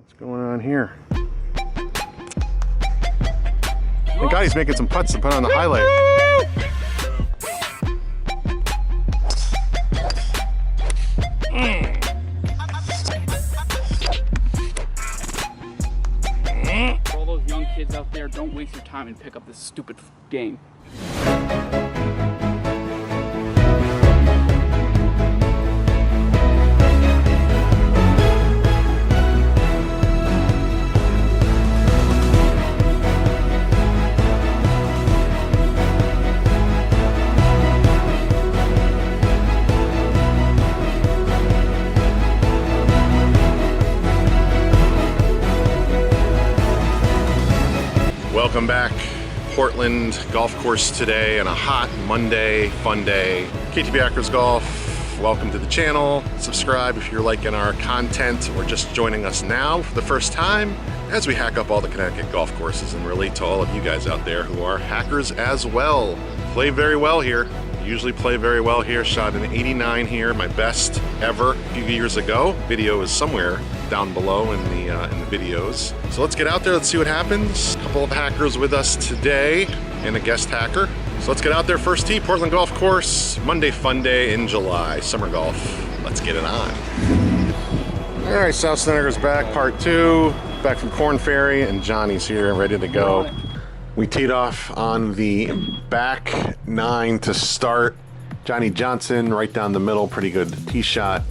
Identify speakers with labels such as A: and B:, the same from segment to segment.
A: What's going on here? Thank God he's making some putts to put on the highlight.
B: For all those young kids out there, don't waste your time and pick up this stupid game.
A: Welcome back. Portland golf course today on a hot Monday, fun day. KTB Acros Golf, welcome to the channel. Subscribe if you're liking our content or just joining us now for the first time as we hack up all the Connecticut golf courses and relate to all of you guys out there who are hackers as well. Play very well here. Usually play very well here. Shot an 89 here, my best ever a few years ago. Video is somewhere down below in the videos. So let's get out there, let's see what happens. A couple of hackers with us today and a guest hacker. So let's get out there. First tee, Portland Golf Course, Monday fun day in July, summer golf. Let's get it on. All right, South Senegar's back, part two. Back from Corn Ferry, and Johnny's here, ready to go. We teed off on the back nine to start. Johnny Johnson right down the middle, pretty good tee shot.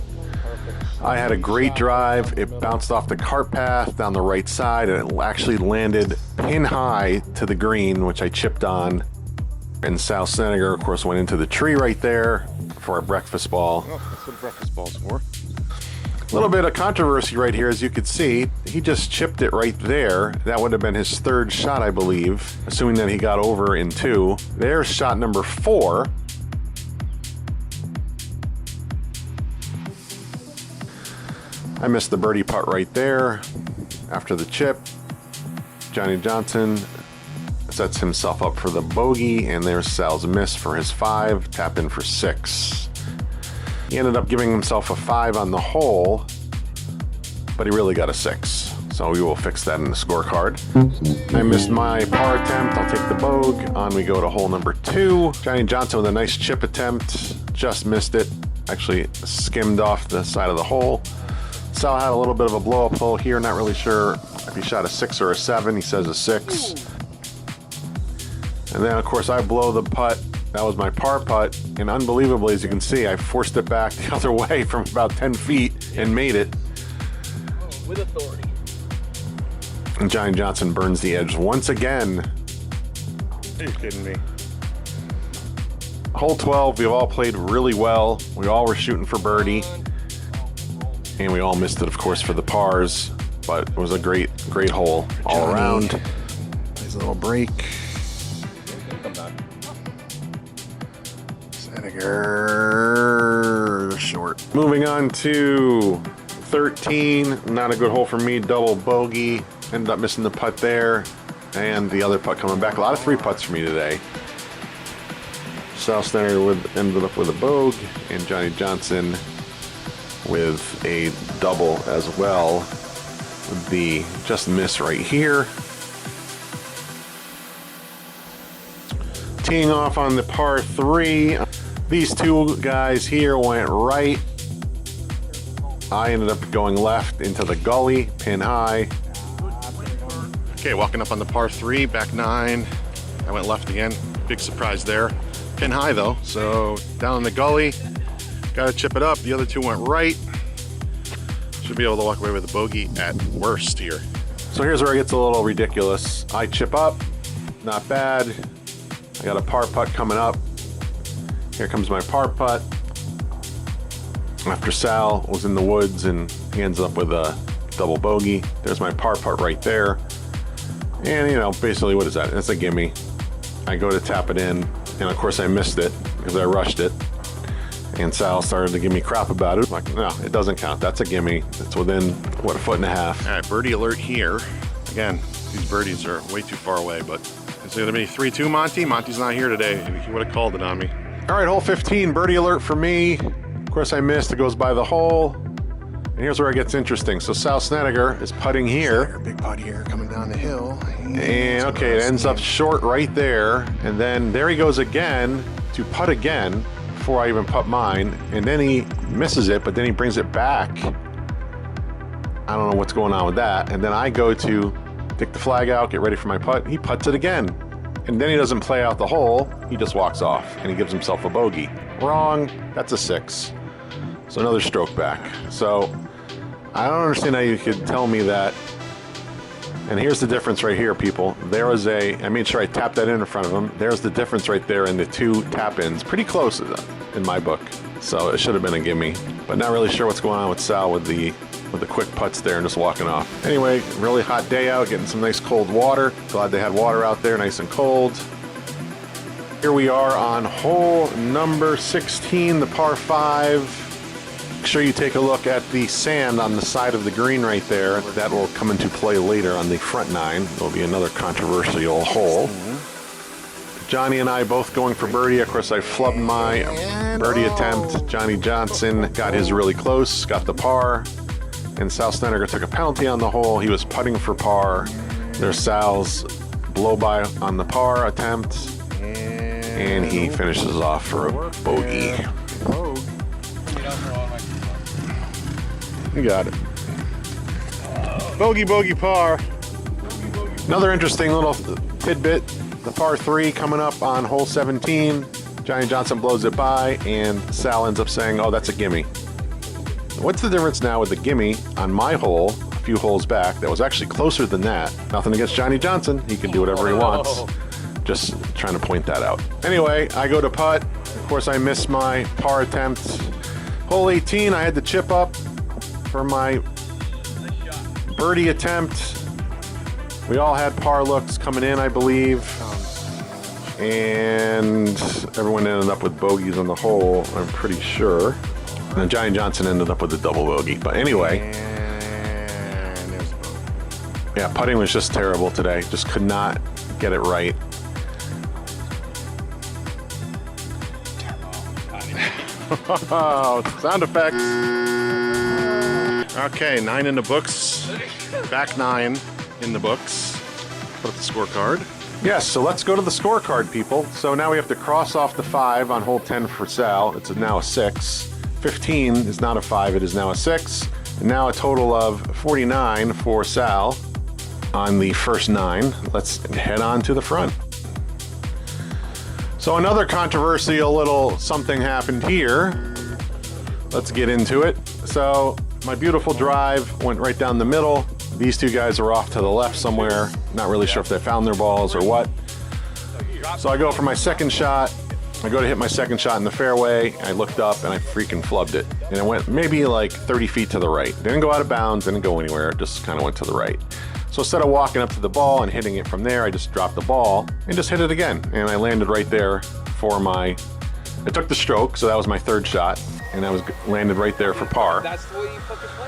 A: I had a great drive. It bounced off the cart path down the right side, and it actually landed pin high to the green, which I chipped on. And South Senegar, of course, went into the tree right there for our breakfast ball. Oh, that's what breakfast ball's for. A little bit of controversy right here, as you could see. He just chipped it right there. That would have been his third shot, I believe, assuming that he got over in two. There's shot number 4. I missed the birdie putt right there after the chip. Johnny Johnson sets himself up for the bogey, and there's Sal's miss for his 5, tap in for 6. He ended up giving himself a 5 on the hole, but he really got a 6. So we will fix that in the scorecard. I missed my par attempt. I'll take the bogue. On we go to hole number 2. Johnny Johnson with a nice chip attempt. Just missed it. Actually skimmed off the side of the hole. Sal had a little bit of a blow up hole here. Not really sure if he shot a 6 or a 7. He says a 6. And then of course I blow the putt. That was my par putt, and unbelievably, as you can see, I forced it back the other way from about 10 feet and made it.
B: With authority.
A: And Johnny Johnson burns the edge once again.
C: Are you kidding me?
A: Hole 12, we've all played really well. We all were shooting for birdie. And we all missed it, of course, for the pars. But it was a great hole all around. Nice little break. Short. Moving on to 13. Not a good hole for me. Double bogey. Ended up missing the putt there. And the other putt coming back. A lot of 3 putts for me today. South Senegar ended up with a bogue. And Johnny Johnson with a double as well. With the just miss right here. Teeing off on the par 3. These two guys here went right. I ended up going left into the gully, pin high. Okay, walking up on the par 3, back 9. I went left again. Big surprise there. Pin high though, so down in the gully. Got to chip it up. The other two went right. Should be able to walk away with a bogey at worst here. So here's where it gets a little ridiculous. I chip up, not bad. I got a par putt coming up. Here comes my par putt. After Sal was in the woods and he ends up with a double bogey. There's my par putt right there. And you know, basically what is that? It's a gimme. I go to tap it in, and of course I missed it because I rushed it. And Sal started to give me crap about it. I'm like, no, it doesn't count. That's a gimme. It's within, what, a foot and a half. All right, birdie alert here. Again, these birdies are way too far away, but it's gonna be 3-2 Monty. Monty's not here today. He would have called it on me. All right, hole 15, birdie alert for me. Of course I missed. It goes by the hole. And here's where it gets interesting. So Sal Snedeker is putting here. Big putt here coming down the hill. And okay, it ends up short right there. And then there he goes again to putt again before I even putt mine. And then he misses it, but then he brings it back. I don't know what's going on with that. And then I go to take the flag out, get ready for my putt. He putts it again. And then he doesn't play out the hole. He just walks off and he gives himself a bogey. Wrong. That's a 6. So another stroke back. So I don't understand how you could tell me that. And here's the difference right here, people. There was I made sure I tapped that in front of him. There's the difference right there in the 2 tap-ins. Pretty close in my book. So it should have been a gimme. But not really sure what's going on with Sal with the quick putts there and just walking off. Anyway, really hot day out, getting some nice cold water. Glad they had water out there, nice and cold. Here we are on hole number 16, the par 5. Make sure you take a look at the sand on the side of the green right there. That will come into play later on the front 9. There'll be another controversial hole. Johnny and I both going for birdie. Of course, I flubbed my birdie attempt. Johnny Johnson got his really close, got the par. And Sal Snedeker took a penalty on the hole. He was putting for par. There's Sal's blow by on the par attempt. And he finishes off for a bogey. You got it. Bogey, bogey, par. Another interesting little tidbit. The par 3 coming up on hole 17. Johnny Johnson blows it by, and Sal ends up saying, oh, that's a gimme. What's the difference now with the gimme on my hole, a few holes back, that was actually closer than that? Nothing against Johnny Johnson. He can do whatever he wants. Just trying to point that out. Anyway, I go to putt. Of course, I missed my par attempt. Hole 18, I had to chip up for my birdie attempt. We all had par looks coming in, I believe. And everyone ended up with bogeys on the hole, I'm pretty sure. And then Johnny Johnson ended up with a double bogey. But anyway. And there's a bogey. Yeah, putting was just terrible today. Just could not get it right. Sound effects. Okay, 9 in the books. Back 9 in the books. Put up the scorecard. Yes, so let's go to the scorecard, people. So now we have to cross off the 5 on hole 10 for Sal. It's now a 6. 15 is not a 5, it is now a 6. And now a total of 49 for Sal on the first 9. Let's head on to the front. So another controversial little something happened here. Let's get into it. So my beautiful drive went right down the middle. These 2 guys are off to the left somewhere. Not really sure if they found their balls or what. So I go for my second shot. I go to hit my second shot in the fairway. I looked up and I freaking flubbed it. And it went maybe like 30 feet to the right. Didn't go out of bounds, didn't go anywhere. Just kind of went to the right. So instead of walking up to the ball and hitting it from there, I just dropped the ball and just hit it again. And I landed right there for I took the stroke, so that was my third shot. And I landed right there for par.
B: That's the way you fucking play.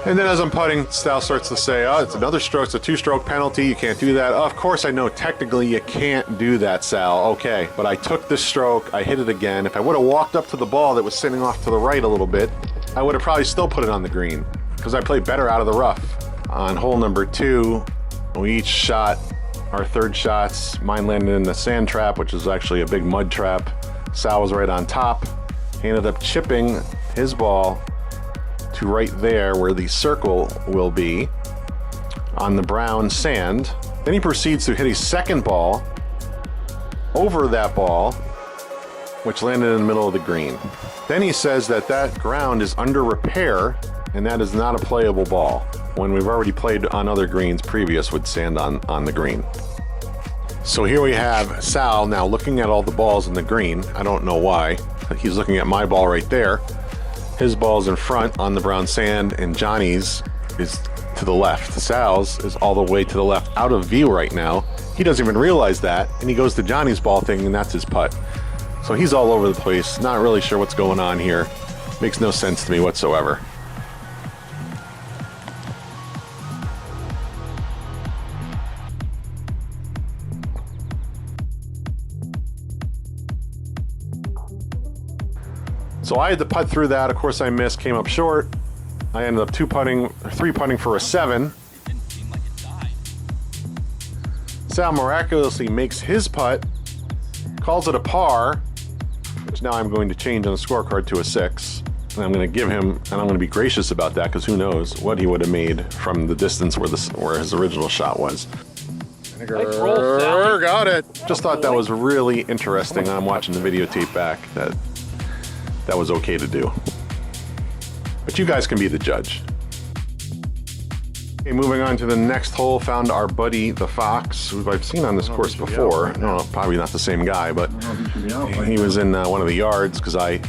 A: And then as I'm putting, Sal starts to say, oh, it's another stroke, it's a 2-stroke penalty, you can't do that. Oh, of course I know technically you can't do that, Sal. Okay, but I took the stroke, I hit it again. If I would have walked up to the ball that was sitting off to the right a little bit, I would have probably still put it on the green because I played better out of the rough. On hole number 2, we each shot our third shots. Mine landed in the sand trap, which is actually a big mud trap. Sal was right on top. He ended up chipping his ball to right there where the circle will be on the brown sand. Then he proceeds to hit a second ball over that ball, which landed in the middle of the green. Then he says that that ground is under repair and that is not a playable ball, when we've already played on other greens previous with sand on the green. So here we have Sal now looking at all the balls in the green. I don't know why. He's looking at my ball right there. His ball's in front on the brown sand, and Johnny's is to the left. Sal's is all the way to the left, out of view right now. He doesn't even realize that, and he goes to Johnny's ball thinking that's his putt. So he's all over the place, not really sure what's going on here. Makes no sense to me whatsoever. So I had to putt through that. Of course I missed, came up short. I ended up 3 putting for a 7. Sal miraculously makes his putt, calls it a par, which now I'm going to change on the scorecard to a 6. And I'm going to give him, and I'm going to be gracious about that because who knows what he would have made from the distance where his original shot was. Got it. Just thought that was really interesting. I'm watching the videotape back that was okay to do. But you guys can be the judge. Okay, moving on to the next hole, found our buddy the Fox, who I've seen on this course before. No, probably not the same guy, but he was in one of the yards because I,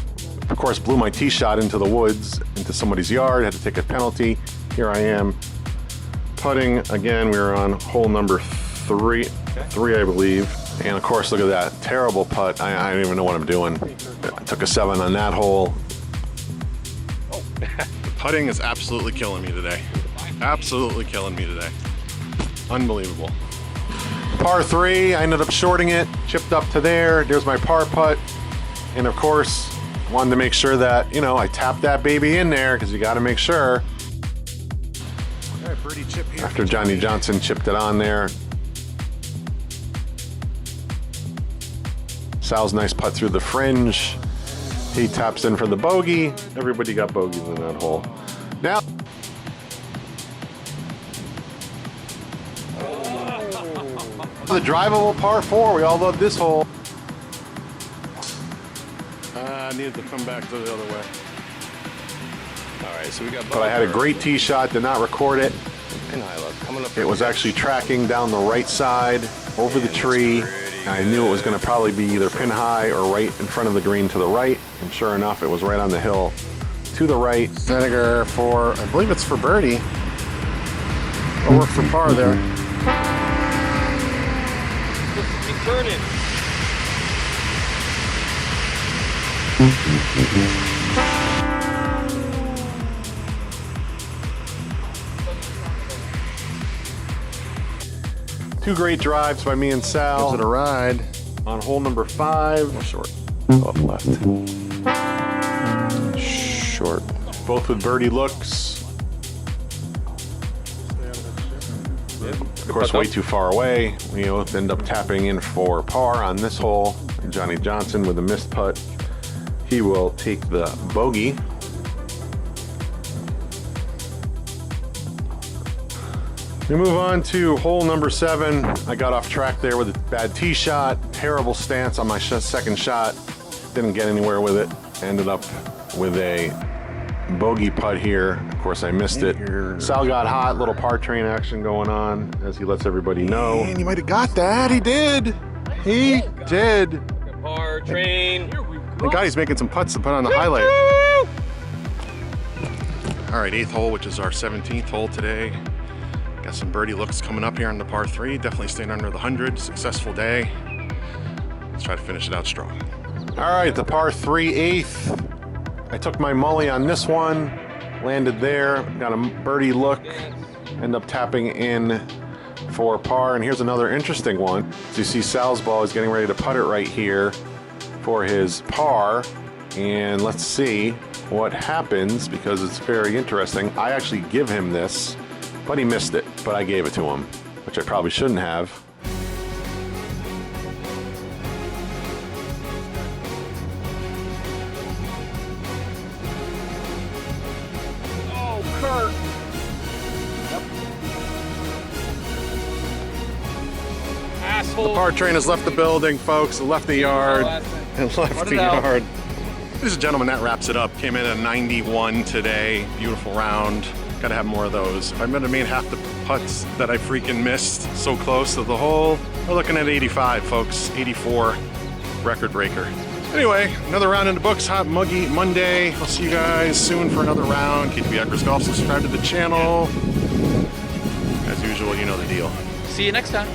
A: of course, blew my tee shot into the woods, into somebody's yard, had to take a penalty. Here I am putting again. We were on hole number 3, I believe. And of course, look at that terrible putt. I don't even know what I'm doing. I took a 7 on that hole. Putting is absolutely killing me today. Absolutely killing me today. Unbelievable. Par 3, I ended up shorting it, chipped up to there. There's my par putt. And of course, wanted to make sure that, you know, I tapped that baby in there because you got to make sure. All right, birdie chip here. After Johnny Johnson chipped it on there. Sal's nice putt through the fringe. He taps in for the bogey. Everybody got bogeys in that hole. Now, the drivable par 4. We all love this hole. I needed to come back to the other way.
C: All right, so we got.
A: But I had a great tee shot. Did not record it.
C: And high love coming up.
A: It was actually tracking down the right side over the tree. And I knew it was going to probably be either pin high or right in front of the green to the right. And sure enough, it was right on the hill to the right. Vinegar for, I believe it's for birdie. I'll work for par there.
C: Keep turning.
A: Two great drives by me and Sal. Gives it a ride. On hole number 5. Or short. Off left. Short. Both with birdie looks. Of course, way too far away. We both end up tapping in for par on this hole. And Johnny Johnson with a missed putt. He will take the bogey. We move on to hole number 7. I got off track there with a bad tee shot. Terrible stance on my second shot. Didn't get anywhere with it. Ended up with a bogey putt here. Of course, I missed it. Sal got hot. Little par train action going on as he lets everybody know. And you might have got that. He did. He did.
C: Par train.
A: Thank God he's making some putts to put on the highlight. All right, 8th hole, which is our 17th hole today. Got some birdie looks coming up here on the par 3. Definitely staying under the 100. Successful day. Let's try to finish it out strong. All right, the par 3 8th. I took my mully on this one. Landed there. Got a birdie look. End up tapping in for par. And here's another interesting one. As you see, Sal's ball is getting ready to putt it right here for his par. And let's see what happens because it's very interesting. I actually give him this. But he missed it, but I gave it to him, which I probably shouldn't have.
B: Oh, Kurt. Yep. Asshole.
A: The par train has left the building, folks. Left the yard. And left the yard. Ladies and gentlemen, that wraps it up. Came in at 91 today. Beautiful round. Gotta have more of those. If I might have made half the putts that I freaking missed so close to the hole, we're looking at 85, folks. 84, record breaker. Anyway, another round in the books. Hot Muggy Monday. I'll see you guys soon for another round. KTB Actors Golf. Subscribe to the channel. As usual, you know the deal.
B: See you next time.